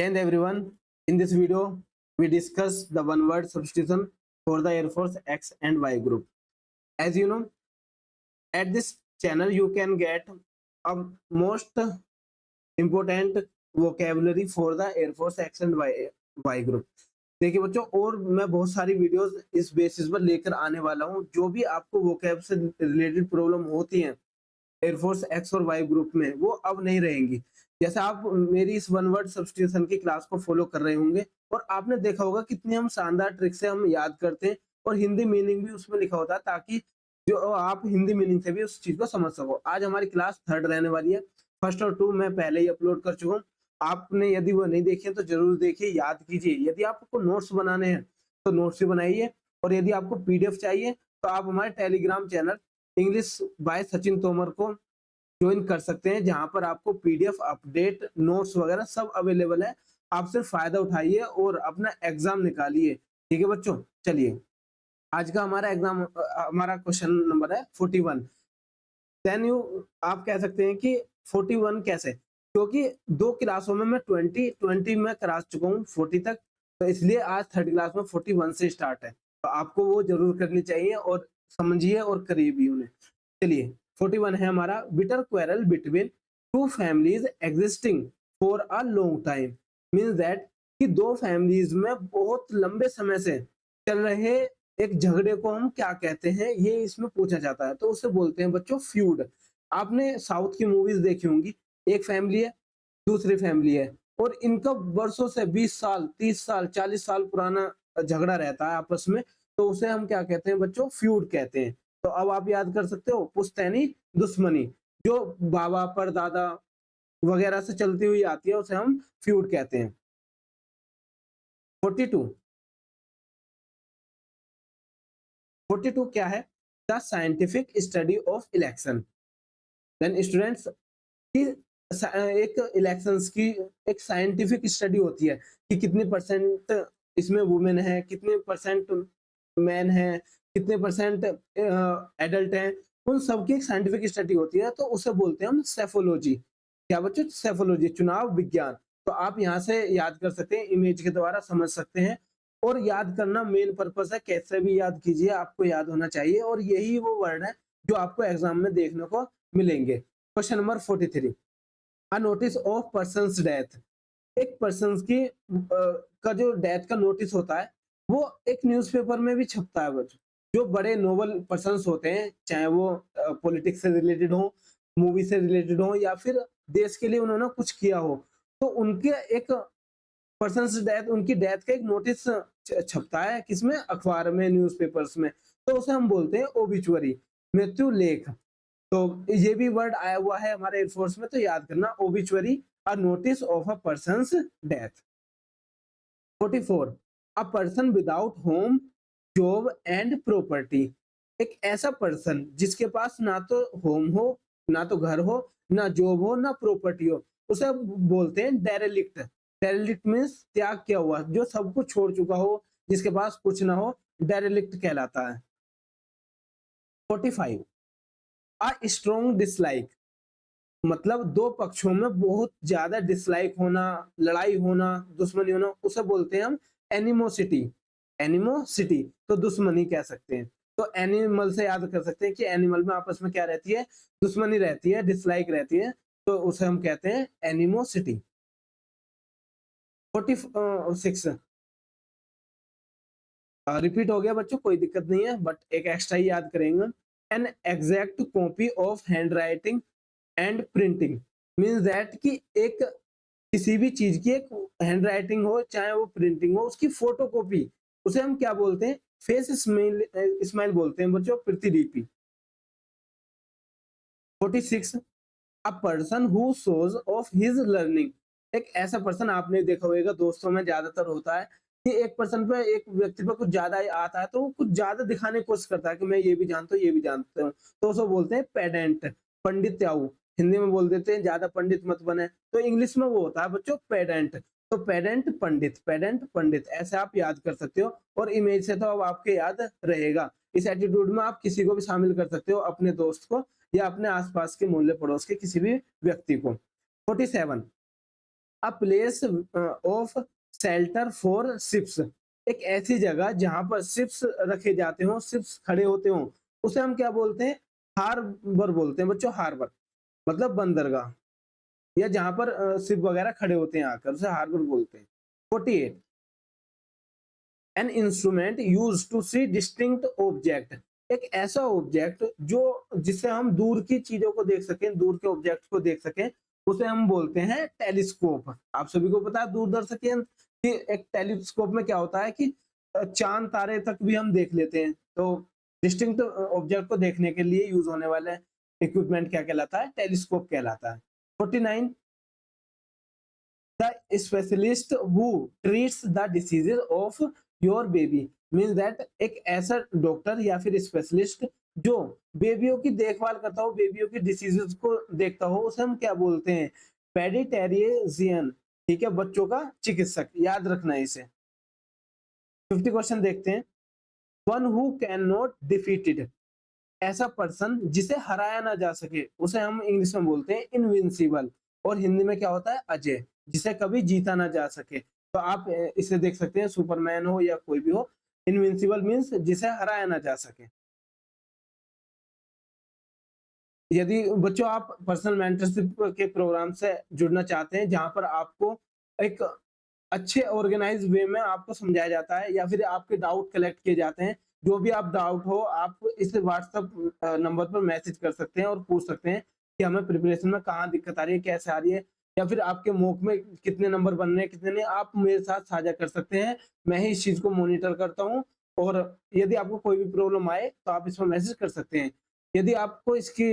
Jai Hind everyone. In this video, we discuss the one word substitution for the Air Force X and Y group. As you know, at this channel, you can get a most important vocabulary for the Air Force X and Y group. देखिए बच्चों, और मैं बहुत सारी videos इस basis पर लेकर आने वाला हूँ। जो भी आपको वोकैब से रिलेटेड प्रॉब्लम होती है एयरफोर्स एक्स और वाई ग्रुप में, वो अब नहीं रहेंगी। जैसे आप मेरी इस वन वर्ड सब्स्टिट्यूशन की क्लास को फॉलो कर रहे होंगे और आपने देखा होगा कितनी हम शानदार ट्रिक से हम याद करते हैं और हिंदी मीनिंग भी उसमें लिखा होता है, ताकि जो आप हिंदी मीनिंग से भी उस चीज को समझ सको। आज हमारी क्लास थर्ड रहने वाली है। फर्स्ट और टू मैं पहले ही अपलोड कर चुका हूँ। आपने यदि वो नहीं देखे तो जरूर देखिए, याद कीजिए। यदि आपको नोट्स बनाने हैं तो नोट्स भी बनाइए, और यदि आपको पीडीएफ चाहिए तो आप हमारे Telegram channel English by Sachin Tomar को ज्वाइन कर सकते हैं, जहां पर आपको पीडीएफ अपडेट नोट्स वगैरह सब अवेलेबल है। आप सिर्फ फायदा उठाइए और अपना एग्जाम निकालिए। ठीक है बच्चों, चलिए आज का हमारा एग्जाम, हमारा क्वेश्चन नंबर है 41। देन यू आप कह सकते हैं कि 41 कैसे, क्योंकि दो क्लासों में मैं 20 में करा चुका हूँ 40 तक, तो इसलिए आज थर्ड क्लास में 41 से स्टार्ट है। तो आपको वो जरूर करनी चाहिए और समझिए और करिए भी उन्हें। चलिए 41 है हमारा। Bitter quarrel between two families existing for a long time means that कि दो फैमिलीज में बहुत लंबे समय से चल रहे एक झगड़े को हम क्या कहते हैं, ये इसमें पूछा जाता है। तो उसे बोलते हैं बच्चों फ्यूड। आपने साउथ की मूवीज देखी होंगी, एक फैमिली है, दूसरी फैमिली है, और इनका वर्षों से 20 साल 30 साल 40 साल पुराना झगड़ा रहता है आपस में। तो उसे हम क्या कहते हैं बच्चों, फ्यूड कहते हैं। तो अब आप याद कर सकते हो, पुश्तैनी दुश्मनी जो बाबा परदादा वगैरह से चलती हुई आती है, उसे हम फ्यूड कहते हैं। 42 क्या है? The scientific study of election. Then students की एक इलेक्शंस की एक साइंटिफिक स्टडी होती है कि कितनी परसेंट इसमें वुमेन है, कितने परसेंट मैन है, कितने परसेंट एडल्ट हैं, उन सब की एक साइंटिफिक स्टडी होती है। तो उसे बोलते हैं हम सेफोलॉजी। क्या बच्चों? सेफोलॉजी, चुनाव विज्ञान। तो आप यहाँ से याद कर सकते हैं, इमेज के द्वारा समझ सकते हैं। और याद करना मेन पर्पस है, कैसे भी याद कीजिए, आपको याद होना चाहिए। और यही वो वर्ड है जो आपको एग्जाम में देखने को मिलेंगे। Question number 43, a notice of persons death. एक पर्सन की का जो डेथ का नोटिस होता है, वो एक न्यूज़पेपर में भी छपता है बच्चों। जो बड़े नोबल पर्सन्स होते हैं, चाहे वो पॉलिटिक्स से रिलेटेड हो, मूवी से रिलेटेड हो, या फिर देश के लिए उन्होंने कुछ किया हो, तो उनके एक पर्सन्स डेथ, उनकी डेथ का एक नोटिस छपता है, किसमें? अखबार में, न्यूज़पेपर्स में। तो उसे हम बोलते हैं ओबिचुअरी, मृत्यु लेख। तो ये भी वर्ड आया हुआ है हमारे एयरफोर्स में, तो याद करना, obituary, a notice of a person's death. 44, a person without home job and property. एक ऐसा पर्सन जिसके पास ना तो होम हो, ना तो घर हो, ना जॉब हो, ना प्रॉपर्टी हो, उसे बोलते हैं डेरेलिक्ट। डेरेलिक्ट मीन्स त्याग किया हुआ, जो सब कुछ छोड़ चुका हो, जिसके पास कुछ ना हो, डेरेलिक्ट कहलाता है। 45, अ स्ट्रॉन्ग डिसलाइक, मतलब दो पक्षों में बहुत ज्यादा डिसलाइक होना, लड़ाई होना, दुश्मनी होना, उसे बोलते हैं हम एनिमोसिटी। एनिमोसिटी तो दुश्मनी कह सकते हैं। तो एनिमल से याद कर सकते हैं कि एनिमल में आपस में क्या रहती है? दुश्मनी रहती है, डिसलाइक रहती है। तो उसे हम कहते हैं एनिमोसिटी। 46 रिपीट हो गया बच्चों, कोई दिक्कत नहीं है, बट एक एक्स्ट्रा ही याद करेंगे। N exact copy of hand writing and printing means that कि एक किसी भी चीज की एक हैंड राइटिंग हो, चाहे वो प्रिंटिंग हो, उसकी फोटो कॉपी, उसे हम क्या बोलते हैं? फेस स्माइल, स्माइल बोलते हैं बच्चों, प्रतिलिपि। 46, अ person who shows off his learning. एक ऐसा पर्सन आपने देखा होगा, दोस्तों में ज्यादातर होता है कि एक पर्सन पे, एक व्यक्ति पे कुछ ज्यादा आता है, तो वो कुछ ज्यादा दिखाने की कोशिश करता है कि मैं ये भी जानता हूँ, ये भी जानता हूँ। तो उसको बोलते हैं पेडेंट, पंडित याऊ। हिंदी में बोल देते हैं ज्यादा पंडित मत बने, तो इंग्लिश में वो होता है बच्चों पेडेंट। तो पेडेंट पंडित, पेडेंट पंडित, ऐसे आप याद कर सकते हो। और इमेज से तो अब आपके याद रहेगा। इस एटीट्यूड में आप किसी को भी शामिल कर सकते हो, अपने दोस्त को या अपने आसपास के मोहल्ले पड़ोस के किसी भी व्यक्ति को। 47, अ place of shelter for ships, एक ऐसी जगह जहां पर शिप्स रखे जाते हो, शिप्स खड़े होते हो, उसे हम क्या बोलते हैं? हार्बर बोलते हैं बच्चों, हार्बर मतलब बंदरगाह, या जहां पर शिप वगैरह खड़े होते हैं आकर, उसे हार्बर बोलते हैं। 48 an instrument use to see distinct object, एक ऐसा ऑब्जेक्ट जो जिससे हम दूर की चीजों को देख सकें, दूर के ऑब्जेक्ट को देख सकें, उसे हम बोलते हैं टेलीस्कोप। आप सभी को पता है दूरदर्शन यंत्र कि एक टेलीस्कोप में क्या होता है कि चांद तारे तक भी हम देख लेते हैं। तो डिस्टिंक्ट ऑब्जेक्ट को देखने के लिए यूज होने वाला इक्विपमेंट क्या कहलाता है? टेलीस्कोप कहलाता है। 49 the specialist who treats the diseases of your baby means that एक ऐसा डॉक्टर या फिर स्पेशलिस्ट जो बेबियों की देखभाल करता हो, बेबियों की डिसीजेस को देखता हो, उसे हम क्या बोलते हैं? पेडिटेरियजियन। ठीक है, बच्चों का चिकित्सक, याद रखना है इसे। 50 क्वेश्चन देखते हैं। One who can not defeated, ऐसा पर्सन जिसे हराया ना जा सके, उसे हम इंग्लिश में बोलते हैं इनविंसिबल, और हिंदी में क्या होता है? अजय, जिसे कभी जीता ना जा सके। तो आप इसे देख सकते हैं, सुपरमैन हो या कोई भी हो, इनविंसिबल मींस जिसे हराया ना जा सके। यदि बच्चों आप पर्सनल मेंटरशिप के प्रोग्राम से जुड़ना चाहते हैं, जहां पर आपको एक अच्छे ऑर्गेनाइज वे में आपको समझाया जाता है, या फिर आपके डाउट कलेक्ट किए जाते हैं, जो भी आप डाउट हो आप इस व्हाट्सएप नंबर पर मैसेज कर सकते हैं और पूछ सकते हैं कि हमें प्रिपरेशन में कहाँ दिक्कत आ रही है, कैसे आ रही है, या फिर आपके मॉक में कितने नंबर बन रहे हैं, कितने नहीं, आप मेरे साथ साझा कर सकते हैं। मैं ही इस चीज को मॉनिटर करता हूँ, और यदि आपको कोई भी प्रॉब्लम आए तो आप इसमें मैसेज कर सकते हैं। यदि आपको इसकी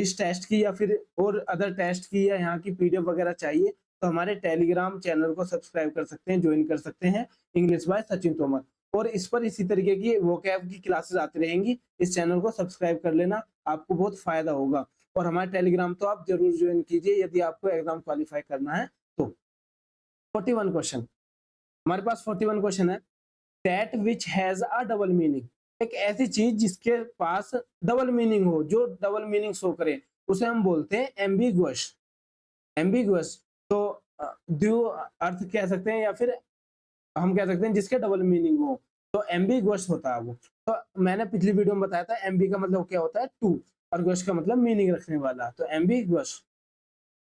इस टेस्ट की या फिर और अदर टेस्ट की या यहाँ की पीडीएफ वगैरह चाहिए, तो हमारे टेलीग्राम चैनल को सब्सक्राइब कर सकते हैं, ज्वाइन कर सकते हैं, इंग्लिश बाय सचिन तोमर। और इस पर इसी तरीके की वोकैब की क्लासेस आती रहेंगी, इस चैनल को सब्सक्राइब कर लेना, आपको बहुत फायदा होगा। और हमारे टेलीग्राम तो आप जरूर ज्वाइन कीजिए यदि आपको एग्जाम क्वालिफाई करना है तो। 41 क्वेश्चन, हमारे पास 41 क्वेश्चन है। That which has a double meaning, एक ऐसी चीज जिसके पास डबल मीनिंग हो, जो डबल मीनिंग शो करे, उसे हम बोलते हैं एम्बिगुअस। एम्बिगुअस तो द्वि अर्थ कह सकते हैं, या फिर हम कह सकते हैं जिसके डबल मीनिंग हो, तो एम्बिगुअस होता है वो। तो मैंने पिछली वीडियो में बताया था एम्बी का मतलब क्या होता है? टू, और गुअस का मतलब मीनिंग रखने वाला, तो एम्बिगुअस।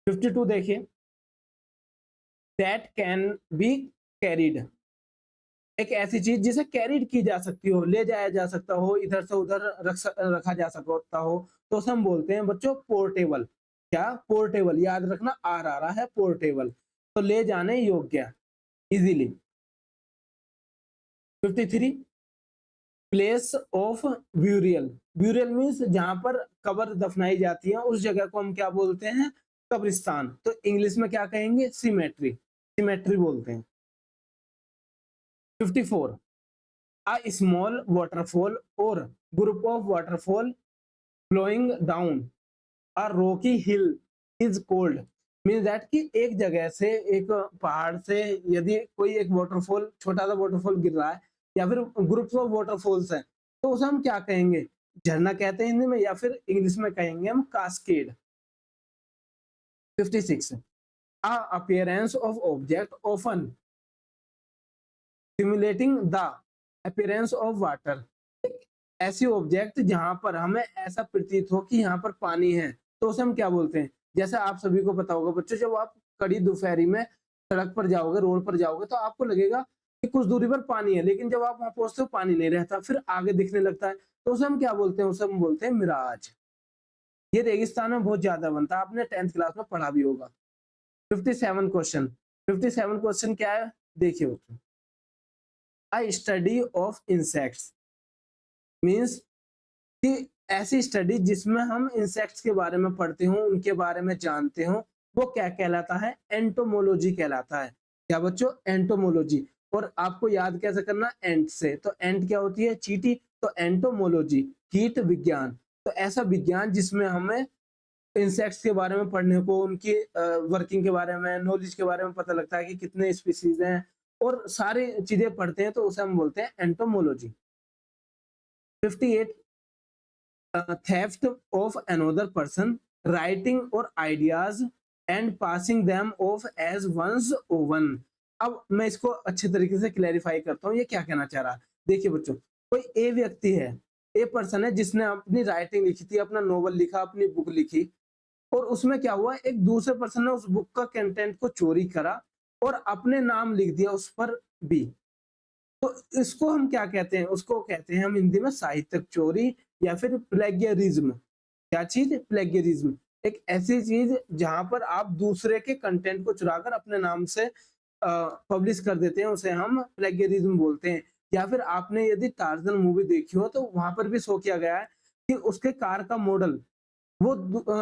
52 देखिए। दैट कैन बी कैरिड, एक ऐसी चीज जिसे कैरिड की जा सकती हो, ले जाया जा सकता हो, इधर से उधर रखा जा सकता हो, तो उसे हम बोलते हैं बच्चों पोर्टेबल। क्या? पोर्टेबल, याद रखना, आर आ रहा है, पोर्टेबल, तो ले जाने योग्य, easily. 53 place of burial, burial means जहां पर कब्र दफनाई जाती है, उस जगह को हम क्या बोलते हैं? कब्रिस्तान। तो इंग्लिश में क्या कहेंगे? सिमेट्री, सिमेट्री बोलते हैं। 54 a small waterfall or group of waterfall flowing down a rocky hill is called, means that कि एक जगह से, एक पहाड़ से यदि कोई एक वाटरफॉल, छोटा सा वाटरफॉल गिर रहा है, या फिर ग्रुप्स ऑफ वाटरफॉल्स हैं, तो उसे हम क्या कहेंगे? झरना कहते हैं हिंदी में, या फिर इंग्लिश में कहेंगे हम cascade. 56 a appearance of object often simulating the appearance of water, ऐसी ऑब्जेक्ट जहां पर हमें ऐसा प्रतीत हो कि यहाँ पर पानी है, तो उसे हम क्या बोलते हैं? जैसे आप सभी को पता होगा बच्चों, जब आप कड़ी दोपहरी में सड़क पर जाओगे, रोड पर जाओगे, तो आपको लगेगा कि कुछ दूरी पर पानी है, लेकिन जब आप वहां पहुंचते हो पानी नहीं रहता, फिर आगे दिखने लगता है, तो उसे हम क्या बोलते हैं? उसे हम बोलते हैं मिराज। ये रेगिस्तान में बहुत ज्यादा बनता है, आपने 10th क्लास में पढ़ा भी होगा। 57 क्वेश्चन, 57 क्वेश्चन क्या है देखिए। अ स्टडी ऑफ इंसेक्ट्स मीन्स कि ऐसी स्टडी जिसमें हम इंसेक्ट्स के बारे में पढ़ते हो, उनके बारे में जानते हो, वो क्या कहलाता है? एंटोमोलॉजी कहलाता है। क्या बच्चों? एंटोमोलॉजी। और आपको याद कैसे करना? एंट से, तो एंट क्या होती है? चींटी, तो एंटोमोलॉजी कीट विज्ञान। तो ऐसा विज्ञान जिसमें हमें इंसेक्ट्स के बारे में पढ़ने को, उनकी वर्किंग के बारे में, नॉलेज के बारे में पता लगता है कि कितने स्पीसीज हैं, और सारी चीजें पढ़ते हैं, तो उसे हम बोलते हैं entomology. 58 theft of another person writing और ideas and passing them off as one's own. अब मैं इसको अच्छे तरीके से क्लैरिफाई करता हूँ, ये क्या कहना चाह रहा है। देखिए बच्चों, कोई ए व्यक्ति है, ए पर्सन है, जिसने अपनी राइटिंग लिखी थी, अपना नोवेल लिखा, अपनी बुक लिखी, और उसमें क्या हुआ, एक दूसरे पर्सन ने उस बुक का कंटेंट को चोरी करा और अपने नाम लिख दिया उस पर भी। तो इसको हम क्या कहते हैं, उसको कहते हैं हम हिंदी में साहित्यिक चोरी या फिर प्लेगियरिज्म। क्या चीज? प्लेगियरिज्म। एक ऐसी चीज जहां पर आप दूसरे के कंटेंट को चुराकर अपने नाम से पब्लिश कर देते हैं, उसे हम प्लेगियरिज्म बोलते हैं। या फिर आपने यदि टार्जन मूवी देखी हो तो वहां पर भी शो किया गया है कि उसके कार का मॉडल वो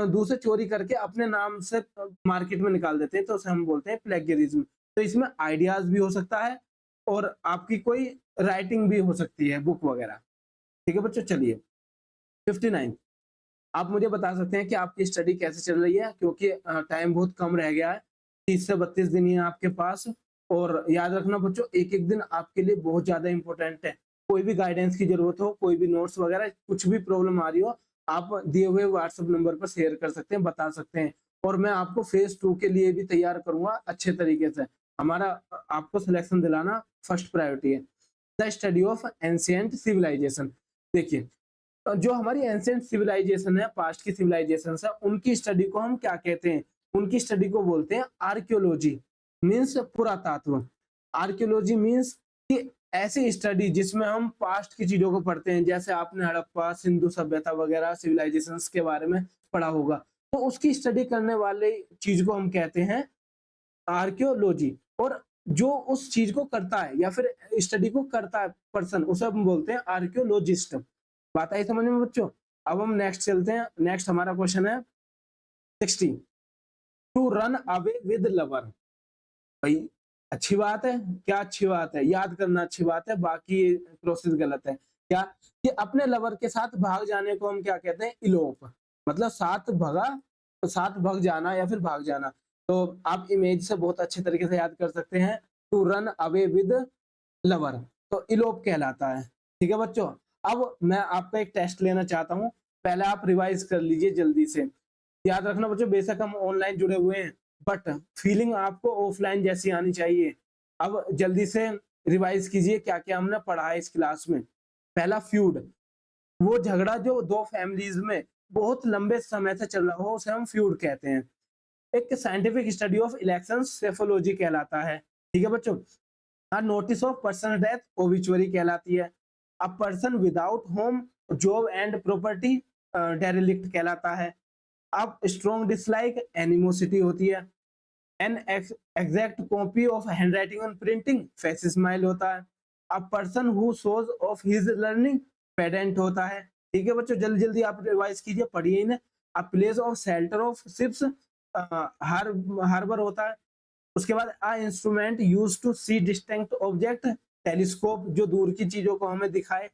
दूसरे चोरी करके अपने नाम से मार्केट में निकाल देते हैं, तो उसे हम बोलते हैं प्लेगियरिज्म। तो इसमें आइडियाज भी हो सकता है और आपकी कोई राइटिंग भी हो सकती है, बुक वगैरह। ठीक है बच्चों, चलिए 59। आप मुझे बता सकते हैं कि आपकी स्टडी कैसे चल रही है, क्योंकि टाइम बहुत कम रह गया है, 30 से 32 दिन ही है आपके पास। और याद रखना बच्चों, एक एक दिन आपके लिए बहुत ज्यादा इंपॉर्टेंट है। कोई भी गाइडेंस की जरूरत हो, कोई भी नोट्स वगैरह, कुछ भी प्रॉब्लम आ रही हो, आप दिए हुए व्हाट्सएप नंबर पर शेयर कर सकते हैं, बता सकते हैं। और मैं आपको फेज 2 के लिए भी तैयार करूंगा अच्छे तरीके से। हमारा आपको सिलेक्शन दिलाना फर्स्ट प्रायोरिटी है। The study of ancient civilisation. देखिए, जो हमारी एंशिएंट सिविलाइजेशन है, पास्ट की सिविलाइजेशन है, उनकी स्टडी को हम क्या कहते हैं? उनकी स्टडी को बोलते हैं आर्कियोलॉजी, मीन्स पुरातत्व। आर्कियोलॉजी मीन्स कि ऐसी स्टडी जिसमें हम पास्ट की चीजों को पढ़ते हैं, जैसे आपने हड़प्पा, सिंधु सभ्यता वगैरह सिविलाइजेशंस के बारे में पढ़ा होगा, तो उसकी स्टडी करने वाले चीज को हम कहते हैं आर्कियोलॉजी। और जो उस चीज को करता है या फिर स्टडी को करता है पर्सन, उसे हम बोलते हैं आर्कियोलॉजिस्ट। बात आई समझ में बच्चों? अब हम नेक्स्ट चलते हैं। नेक्स्ट हमारा क्वेश्चन है 60। To run away with lover. भाई अच्छी बात है, क्या अच्छी बात है? याद करना अच्छी बात है, बाकी प्रोसेस गलत है। क्या? कि अपने लवर के साथ भाग जाने को हम क्या कहते हैं? इलोप। मतलब साथ भगा, तो साथ भाग जाना या फिर भाग जाना। तो आप इमेज से बहुत अच्छे तरीके से याद कर सकते हैं, to run away with lover, तो इलोप कहलाता है। ठीक है बच्चों, अब मैं आपका एक टेस्ट लेना चाहता हूँ, पहले आप रिवाइज कर लीजिए जल्दी से। याद रखना बच्चों, बेशक हम ऑनलाइन जुड़े हुए हैं, बट फीलिंग आपको ऑफलाइन जैसी आनी चाहिए। अब जल्दी से रिवाइज कीजिए क्या क्या हमने पढ़ा है इस क्लास में। पहला, फ्यूड, वो झगड़ा जो दो फैमिलीज में बहुत लंबे समय से चल रहा हो, उसे हम फ्यूड कहते हैं। एक scientific study of election psephology कहलाता है। ठीक है बच्चों। Notice of person death obituary कहलाती है। A person without home, job and property derelict कहलाता है। अब स्ट्रॉन्ग डिसलाइक एनिमोसिटी होती है। An exact copy of handwriting on printing facsimile होता है। A person who shows off his learning pedant होता है। ठीक है बच्चों, जल्दी जल्दी आप रिवाइज कीजिए, पढ़िए इन्हें। A place of shelter of ships harbour होता है। उसके बाद a instrument use to see distinct object, telescope जो दूर की चीजों को हमें दिखाए।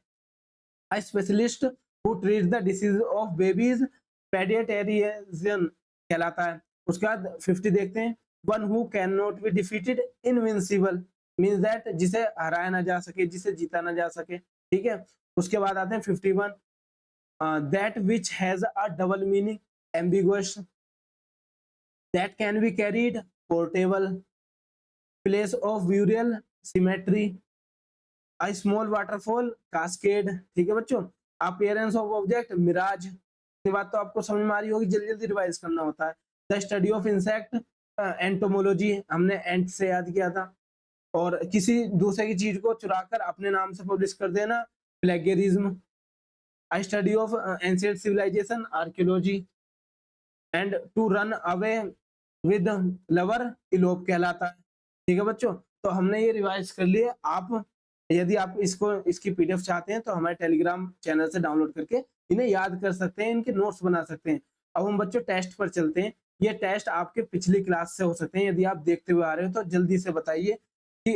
A specialist who treat the disease of babies, paediatrician कहलाता है। उसके बाद 50 देखते हैं। One who can not be defeated, invincible, means that जिसे हराया ना जा सके, जिसे जीता ना जा सके। ठीक है। उसके बाद आते हैं 51। That which has a double meaning, ambiguous, that can be carried, portable, place of burial, cemetery, a small waterfall, cascade. ठीक है बच्चों। Appearance of object, mirage. ये बात तो आपको समझ में आ रही होगी, जल्दी जल्दी रिवाइज करना होता है। The study of insect, entomology, हमने एंट से याद किया था। और किसी दूसरे की चीज को चुराकर अपने नाम से पब्लिश कर देना, plagiarism. I study of ancient civilisation, archaeology. And to run away with lover, elope कहलाता है। ठीक है बच्चों, तो हमने ये रिवाइज कर लिए। आप यदि आप इसको इसकी पीडीएफ चाहते हैं तो हमारे टेलीग्राम चैनल से डाउनलोड करके इन्हें याद कर सकते हैं, इनके नोट्स बना सकते हैं। अब हम बच्चों टेस्ट पर चलते हैं। ये टेस्ट आपके पिछली क्लास से हो सकते हैं, यदि आप देखते हुए आ रहे हो तो जल्दी से बताइए कि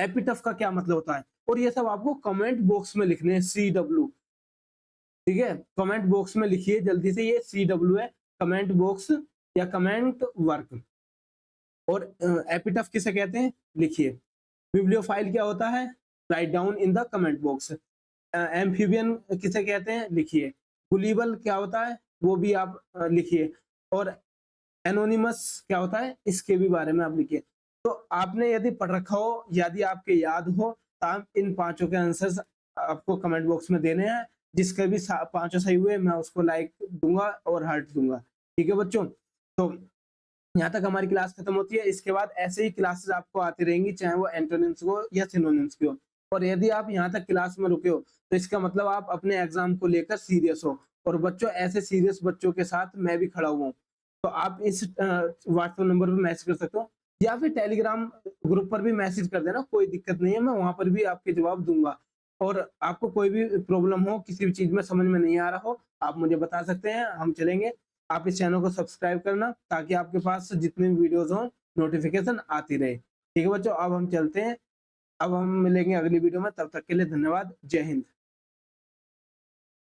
एपिटफ का क्या मतलब होता है। और ये सब आपको कमेंट बॉक्स में लिखने हैं, CW। ठीक है, कमेंट बॉक्स में लिखिए जल्दी से, ये CW है, कमेंट बॉक्स या कमेंट वर्क। और एपिटफ किसे कहते हैं, लिखिए। बिब्लियोफाइल क्या होता है, write down in the comment box. Amphibian किसे कहते हैं, लिखिए। गुलीबल क्या होता है, वो भी आप लिखिए। और एनोनिमस क्या होता है, इसके भी बारे में आप लिखिए। तो आपने यदि पढ़ रखा हो, यदि आपके याद हो, तो आप इन पांचों के आंसर्स आपको कमेंट बॉक्स में देने हैं। जिसके भी पांचों सही हुए मैं उसको लाइक दूंगा और हार्ट दूंगा। ठीक है बच्चों, तो यहाँ तक हमारी क्लास खत्म होती है। इसके बाद ऐसे ही क्लासेस आपको आती रहेंगी, चाहे वो एंटोनिम्स को या सिनोनिम्स की हो। और यदि आप यहाँ तक क्लास में रुके हो, तो इसका मतलब आप अपने एग्जाम को लेकर सीरियस हो। और बच्चों, ऐसे सीरियस बच्चों के साथ मैं भी खड़ा हुआ हूँ। तो आप इस व्हाट्सएप नंबर पर मैसेज कर सकते हो, या फिर टेलीग्राम ग्रुप पर भी मैसेज कर देना, कोई दिक्कत नहीं है, मैं वहां पर भी आपके जवाब दूंगा। और आपको कोई भी प्रॉब्लम हो, किसी भी चीज में समझ में नहीं आ रहा हो, आप मुझे बता सकते हैं, हम चलेंगे। आप इस चैनल को सब्सक्राइब करना, ताकि आपके पास जितने भी वीडियोस हों नोटिफिकेशन आती रहे। ठीक है बच्चों, अब हम चलते हैं। अब हम मिलेंगे अगली वीडियो में, तब तक के लिए धन्यवाद। जय हिंद।